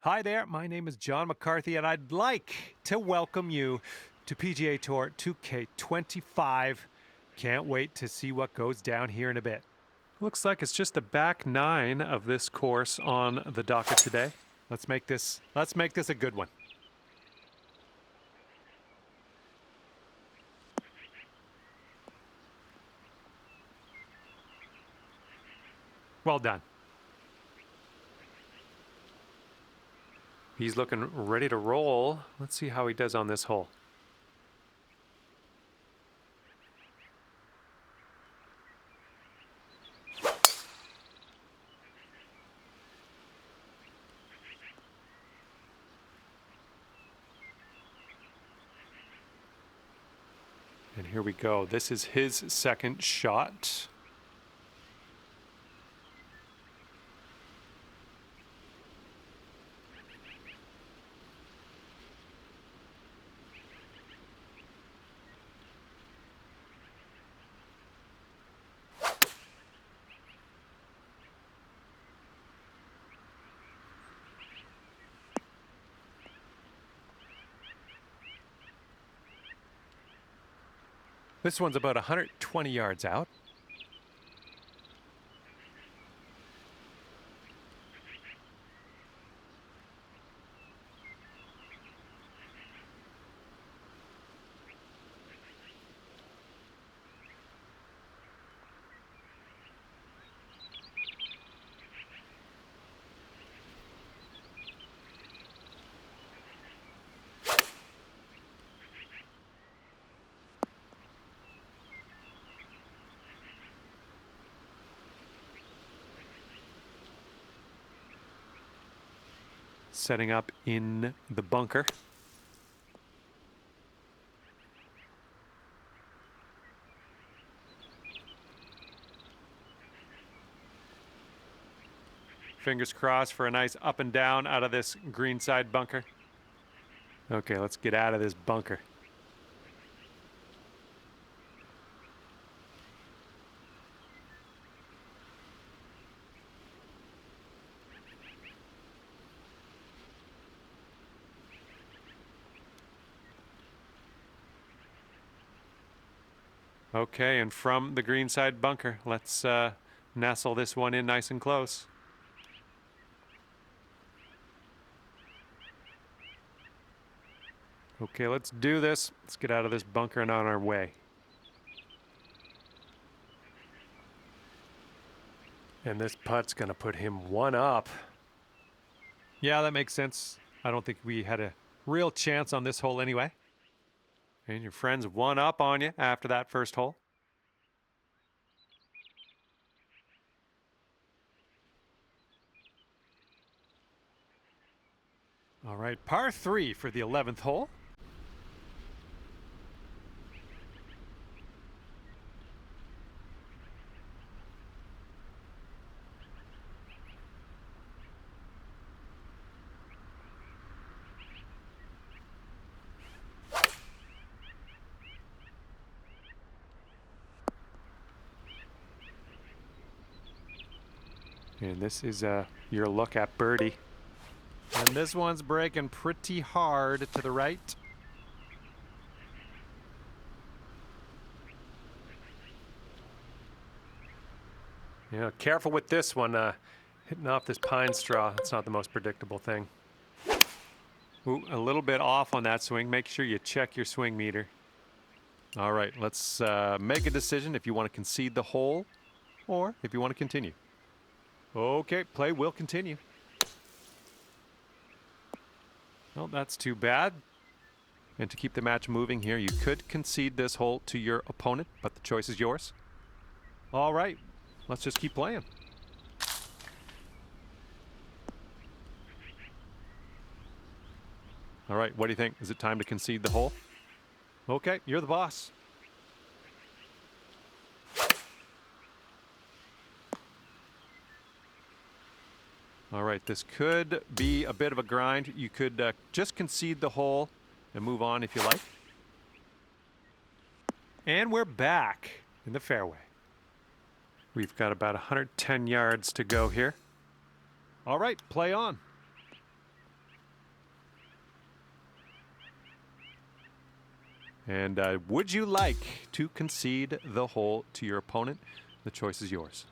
Hi there, my name is John McCarthy, and I'd like to welcome you to PGA Tour 2K25. Can't wait to see what goes down here in a bit. Looks like it's just the back nine of this course on the docket today. Let's make this a good one. Well done. He's looking ready to roll. Let's see how he does on this hole. And here we go. This is his second shot. This one's about 120 yards out. Setting up in the bunker. Fingers crossed for a nice up and down out of this greenside bunker. Okay, let's get out of this bunker. Okay, and from the greenside bunker, let's nestle this one in nice and close. Okay, let's do this. Let's get out of this bunker and on our way. And this putt's going to put him one up. Yeah, that makes sense. I don't think we had a real chance on this hole anyway. And your friend's one up on you after that first hole. All right, par 3 for the 11th hole. And this is your look at birdie. And this one's breaking pretty hard to the right. Yeah, careful with this one. Hitting off this pine straw. That's not the most predictable thing. Ooh, a little bit off on that swing. Make sure you check your swing meter. All right, let's make a decision if you want to concede the hole or if you want to continue. Okay, play will continue. Well, that's too bad. And to keep the match moving here, you could concede this hole to your opponent, but the choice is yours. All right, let's just keep playing. All right, what do you think? Is it time to concede the hole? Okay, you're the boss. All right, this could be a bit of a grind. You could just concede the hole and move on if you like. And we're back in the fairway. We've got about 110 yards to go here. All right, play on. And would you like to concede the hole to your opponent? The choice is yours.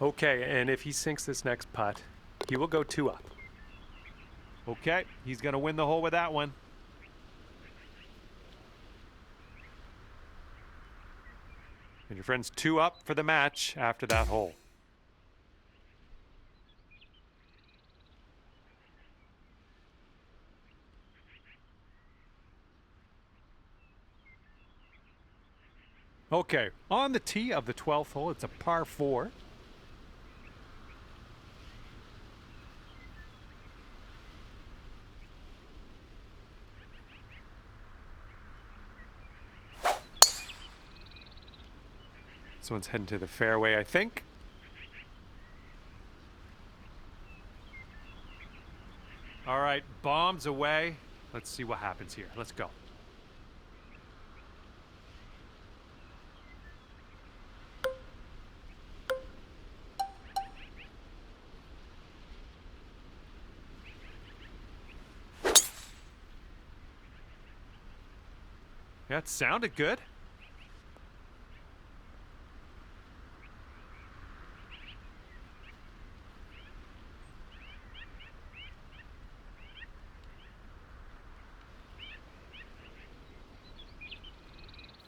Okay, and if he sinks this next putt, he will go 2 up. Okay, he's going to win the hole with that one. And your friend's 2 up for the match after that hole. Okay, on the tee of the 12th hole, it's a par 4. This one's heading to the fairway, I think. All right, bombs away. Let's see what happens here. Let's go. Yeah, it sounded good.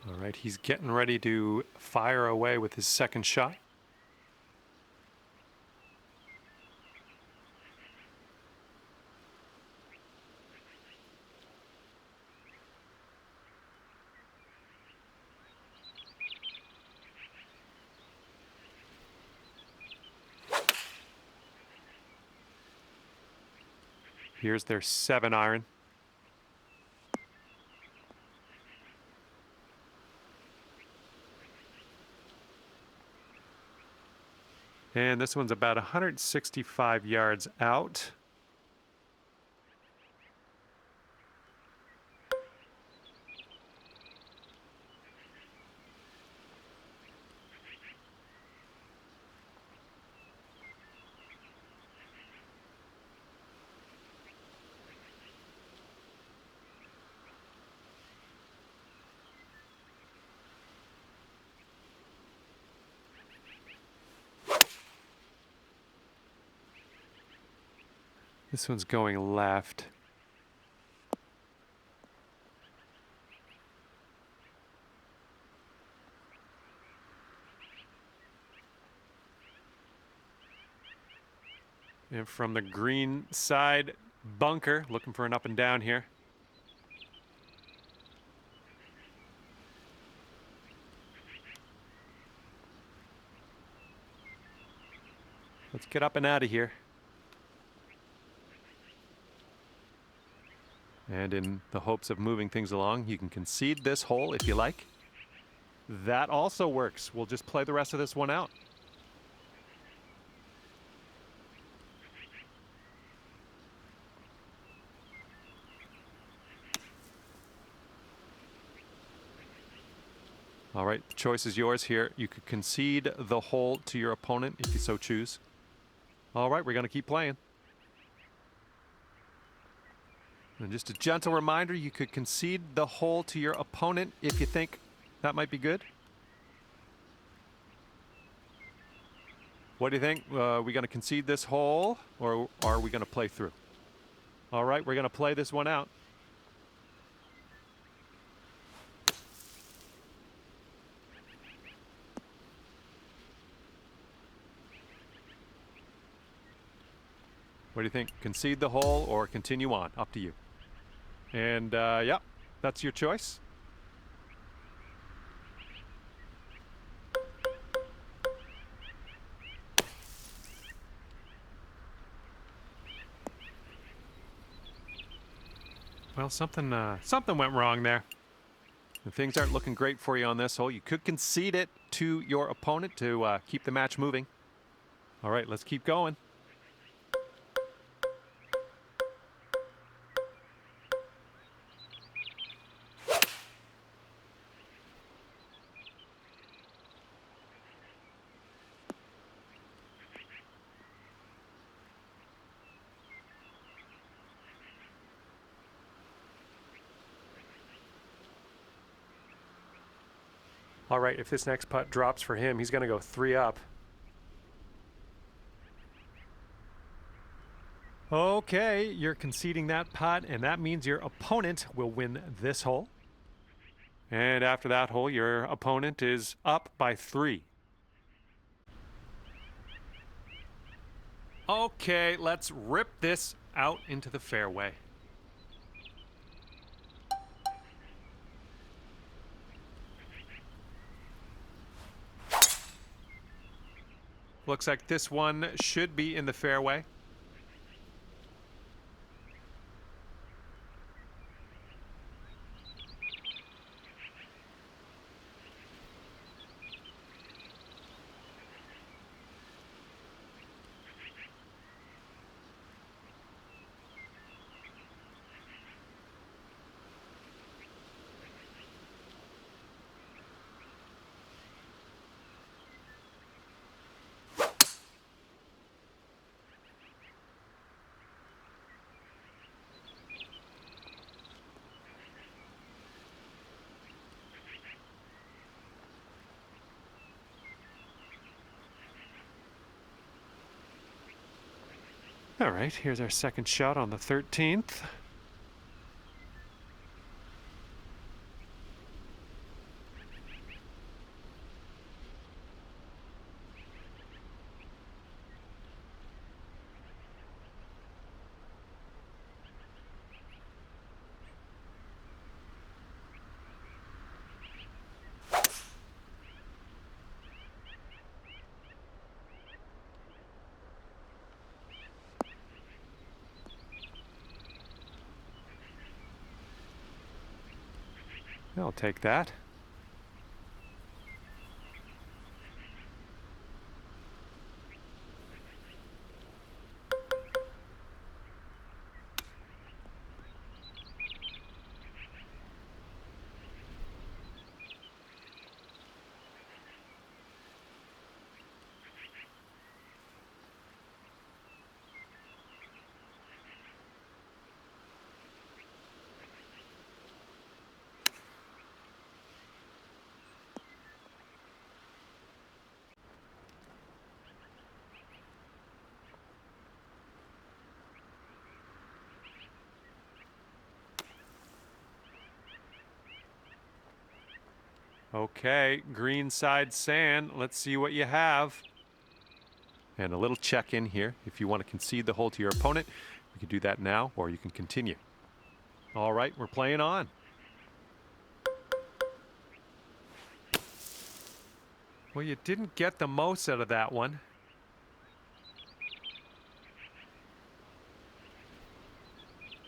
All right, he's getting ready to fire away with his second shot. Here's their 7-iron. And this one's about 165 yards out. This one's going left. And from the green side bunker, looking for an up and down here. Let's get up and out of here. And in the hopes of moving things along, you can concede this hole if you like. That also works. We'll just play the rest of this one out. All right, the choice is yours here. You could concede the hole to your opponent if you so choose. All right, we're going to keep playing. And just a gentle reminder, you could concede the hole to your opponent if you think that might be good. What do you think? Are we going to concede this hole, or are we going to play through? All right, we're going to play this one out. What do you think? Concede the hole or continue on? Up to you. And yeah, that's your choice. Well, something went wrong there. And things aren't looking great for you on this hole. You could concede it to your opponent to keep the match moving. All right, let's keep going. All right, if this next putt drops for him, he's going to go 3 up. Okay, you're conceding that putt, and that means your opponent will win this hole. And after that hole, your opponent is up by 3. Okay, let's rip this out into the fairway. Looks like this one should be in the fairway. All right, here's our second shot on the 13th. I'll take that. Okay, green side sand. Let's see what you have. And a little check-in here. If you want to concede the hole to your opponent, we can do that now, or you can continue. All right, we're playing on. Well, you didn't get the most out of that one.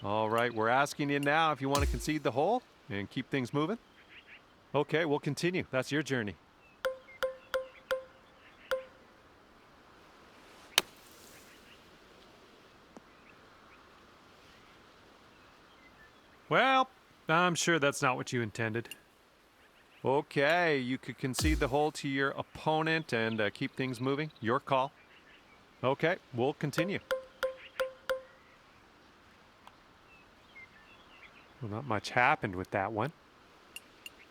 All right, we're asking you now if you want to concede the hole and keep things moving. Okay, we'll continue. That's your journey. Well, I'm sure that's not what you intended. Okay, you could concede the hole to your opponent and keep things moving. Your call. Okay, we'll continue. Well, not much happened with that one.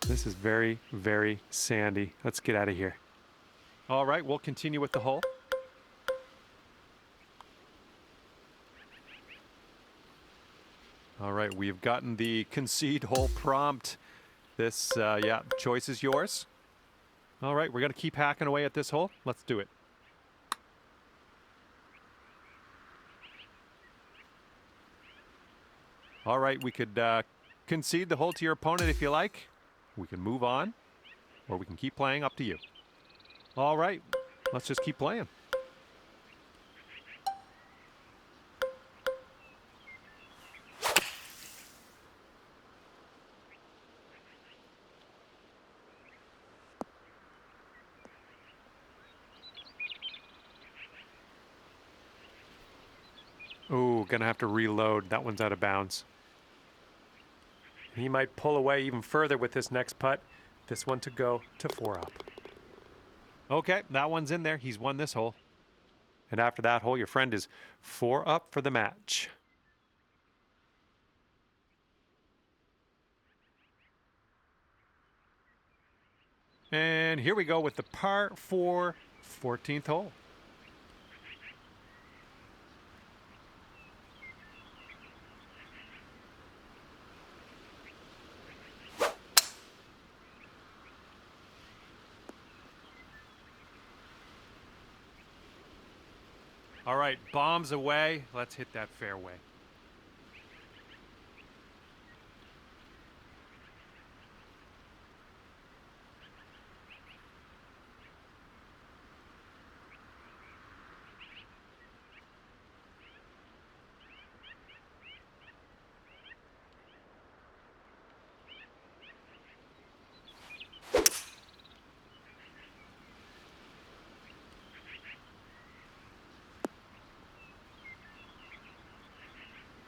This is very, very sandy. Let's get out of here. All right, we'll continue with the hole. All right, we've gotten the concede hole prompt. This, yeah, choice is yours. All right, we're going to keep hacking away at this hole. Let's do it. All right, we could concede the hole to your opponent if you like. We can move on, or we can keep playing, up to you. All right, let's just keep playing. Ooh, gonna have to reload. That one's out of bounds. He might pull away even further with this next putt. This one to go to 4 up. Okay, that one's in there. He's won this hole. And after that hole, your friend is 4 up for the match. And here we go with the par 4 14th hole. All right, bombs away. Let's hit that fairway.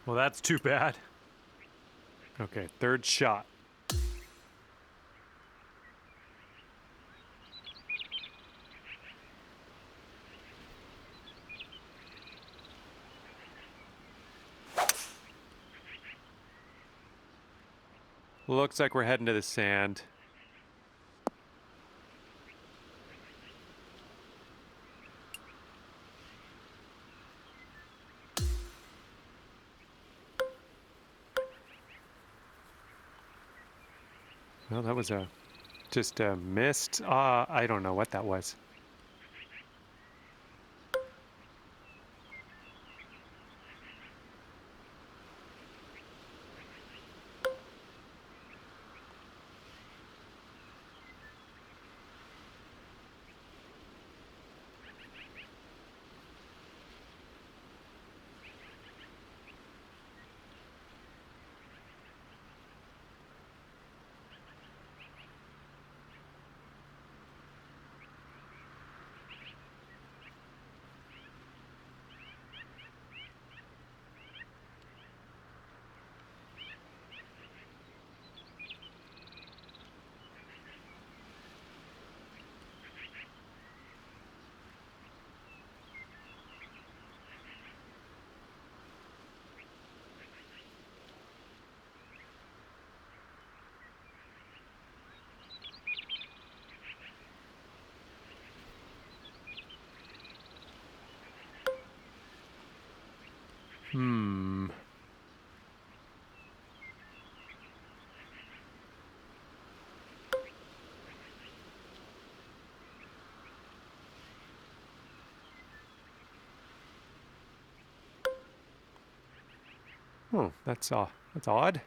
Well, that's too bad. Okay, third shot. Looks like we're heading to the sand. Well, that was just a missed. I don't know what that was. Oh, that's odd.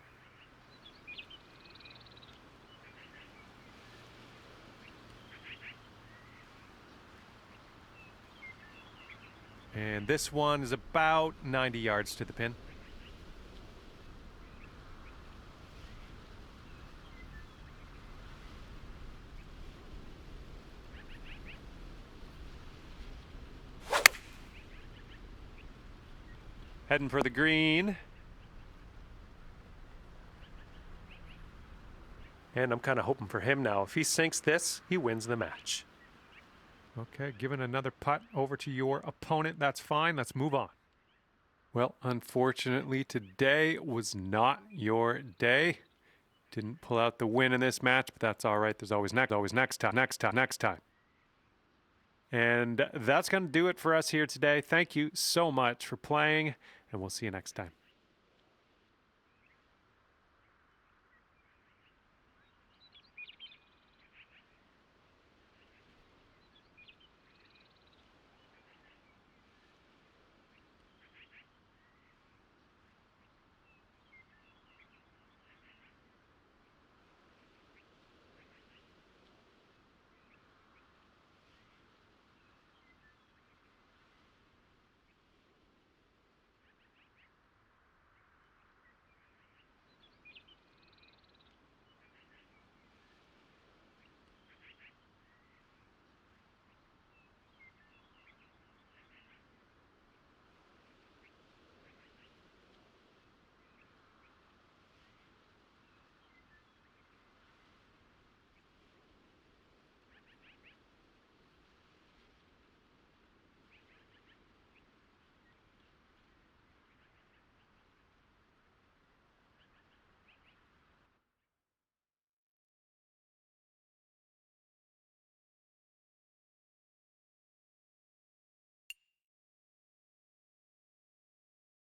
And this one is about 90 yards to the pin. Heading for the green. And I'm kind of hoping for him now. If he sinks this, he wins the match. Okay, giving another putt over to your opponent. That's fine. Let's move on. Well, unfortunately, today was not your day. Didn't pull out the win in this match, but that's all right. There's always next time. And that's going to do it for us here today. Thank you so much for playing, and we'll see you next time.